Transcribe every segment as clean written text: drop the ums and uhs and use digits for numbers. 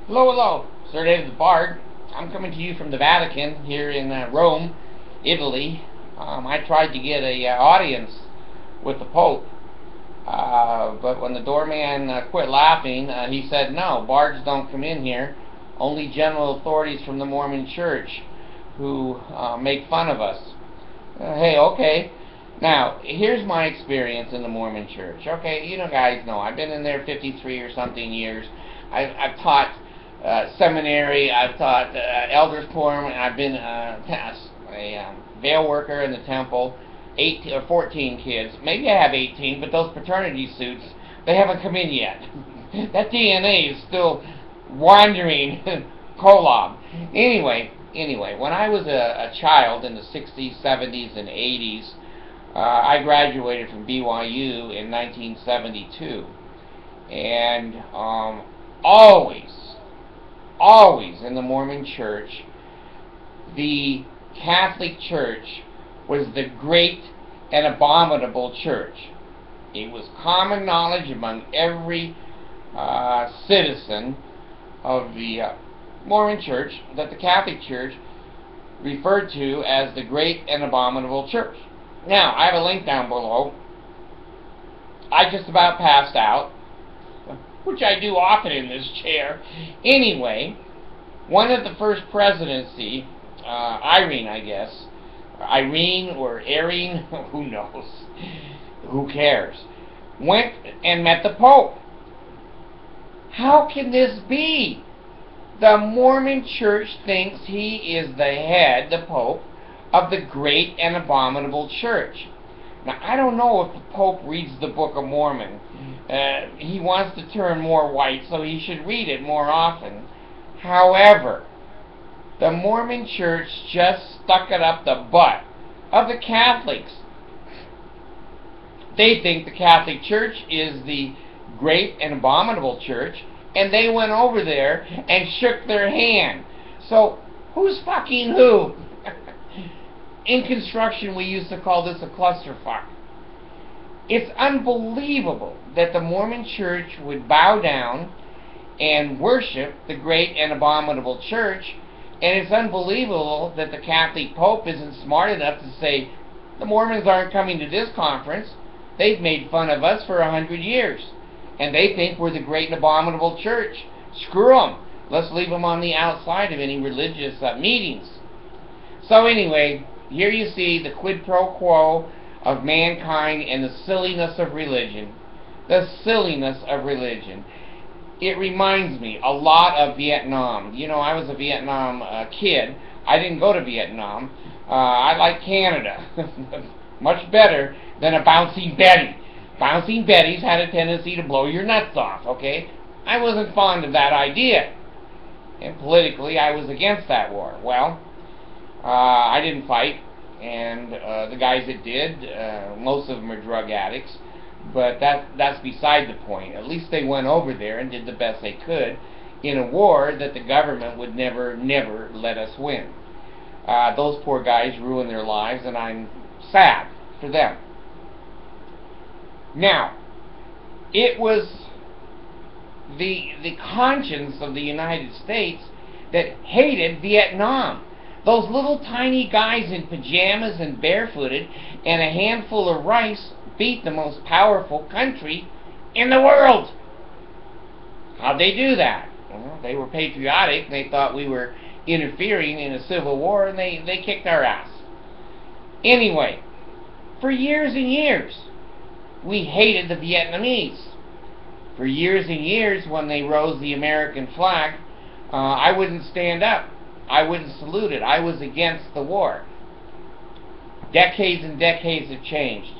Hello, hello. Sir David the Bard. I'm coming to you from the Vatican here in Rome, Italy. I tried to get a audience with the Pope, but when the doorman quit laughing, he said, "No, bards don't come in here. Only general authorities from the Mormon Church who make fun of us." Hey, okay. Now, here's my experience in the Mormon Church. Okay, you know, guys know I've been in there 53 or something years. I've taught seminary, I've taught elders quorum, and I've been a veil worker in the temple. 8 or 14 kids. Maybe I have 18, but those paternity suits, they haven't come in yet. That DNA is still wandering kolob. Anyway, when I was a child in the 60s, 70s, and 80s, I graduated from BYU in 1972, and always in the Mormon Church, the Catholic Church was the great and abominable church. It was common knowledge among every citizen of the Mormon Church that the Catholic Church referred to as the great and abominable church. Now, I have a link down below. I just about passed out, which I do often in this chair. Anyway, one of the first presidency, Irene, I guess, Irene or Irene, who knows, who cares, went and met the Pope. How can this be? The Mormon Church thinks he is the head, the Pope, of the great and abominable church. Now, I don't know if the Pope reads the Book of Mormon. He wants to turn more white, so he should read it more often. However, the Mormon Church just stuck it up the butt of the Catholics. They think the Catholic Church is the great and abominable church, and they went over there and shook their hand. So, who's fucking who? In construction, we used to call this a clusterfuck. It's unbelievable that the Mormon Church would bow down and worship the great and abominable church, and it's unbelievable that the Catholic Pope isn't smart enough to say, the Mormons aren't coming to this conference. They've made fun of us for 100 years, and they think we're the great and abominable church. Screw them. Let's leave them on the outside of any religious meetings. So anyway, here you see the quid pro quo of mankind and the silliness of religion. The silliness of religion. It reminds me a lot of Vietnam. You know, I was a Vietnam kid. I didn't go to Vietnam. I like Canada. Much better than a bouncing Betty. Bouncing Betties had a tendency to blow your nuts off, okay? I wasn't fond of that idea. And politically, I was against that war. Well, I didn't fight, and the guys that did, most of them are drug addicts, but that's beside the point. At least they went over there and did the best they could in a war that the government would never let us win. Those poor guys ruined their lives, and I'm sad for them. Now, it was the conscience of the United States that hated Vietnam. Those little tiny guys in pajamas and barefooted and a handful of rice beat the most powerful country in the world. How'd they do that? Well, they were patriotic. They thought we were interfering in a civil war, and they kicked our ass. Anyway, for years and years, we hated the Vietnamese. For years and years, when they rose the American flag, I wouldn't stand up. I wouldn't salute it. I was against the war. Decades and decades have changed.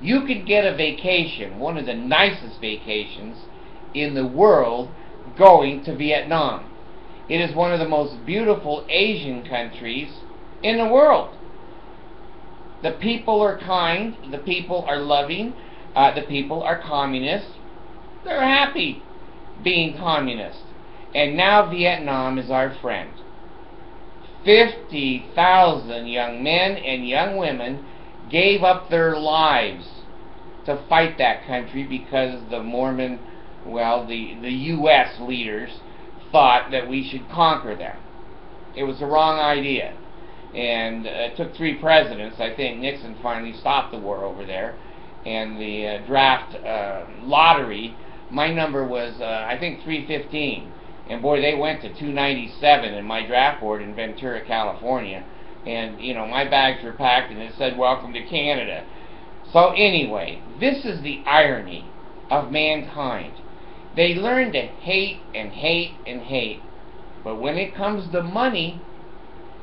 You could get a vacation, one of the nicest vacations in the world, going to Vietnam. It is one of the most beautiful Asian countries in the world. The people are kind. The people are loving. The people are communist. They're happy being communist. And now Vietnam is our friend. 50,000 young men and young women gave up their lives to fight that country because the Mormon, well, the U.S. leaders thought that we should conquer them. It was the wrong idea. And it took 3 presidents. I think Nixon finally stopped the war over there. And the draft lottery, my number was, I think, 315. And boy, they went to 297 in my draft board in Ventura, California. And, you know, my bags were packed and it said, "Welcome to Canada." So anyway, this is the irony of mankind. They learn to hate and hate and hate. But when it comes to money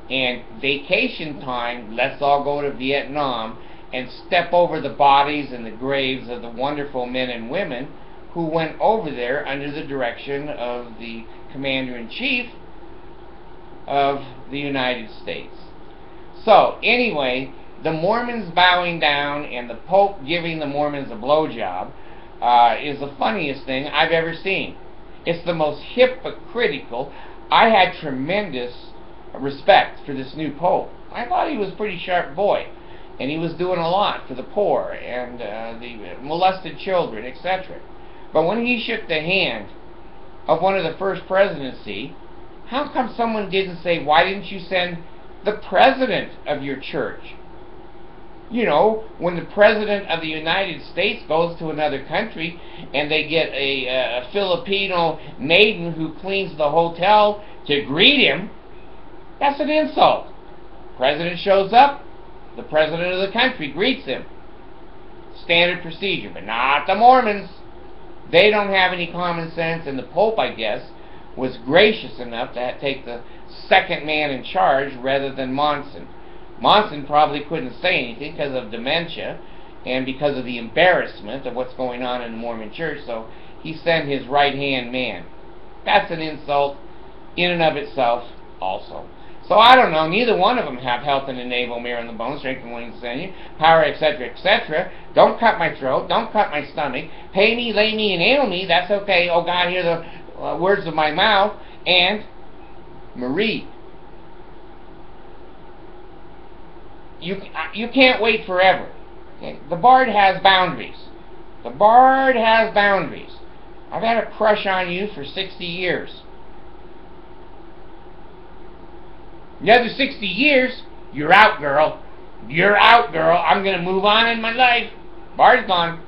and vacation time, let's all go to Vietnam and step over the bodies and the graves of the wonderful men and women who went over there under the direction of the Commander-in-Chief of the United States. So, anyway, the Mormons bowing down and the Pope giving the Mormons a blowjob is the funniest thing I've ever seen. It's the most hypocritical. I had tremendous respect for this new Pope. I thought he was a pretty sharp boy, and he was doing a lot for the poor and the molested children, etc. But when he shook the hand of one of the first presidency, how come someone didn't say, "Why didn't you send the president of your church?" You know, when the president of the United States goes to another country and they get a Filipino maiden who cleans the hotel to greet him, that's an insult. President shows up, the president of the country greets him. Standard procedure, but not the Mormons. They don't have any common sense, and the Pope, I guess, was gracious enough to take the second man in charge rather than Monson. Monson probably couldn't say anything because of dementia and because of the embarrassment of what's going on in the Mormon church, so he sent his right-hand man. That's an insult in and of itself also. So I don't know, neither one of them have health in the navel, marrow in the bones, strength and willing to send you, power, etc., etc. Don't cut my throat, don't cut my stomach, pay me, lay me, and nail me, that's okay. Oh God, hear the words of my mouth. And Marie, you can't wait forever. Okay? The Bard has boundaries. The Bard has boundaries. I've had a crush on you for 60 years. Another 60 years, you're out, girl. You're out, girl. I'm going to move on in my life. Bard's gone.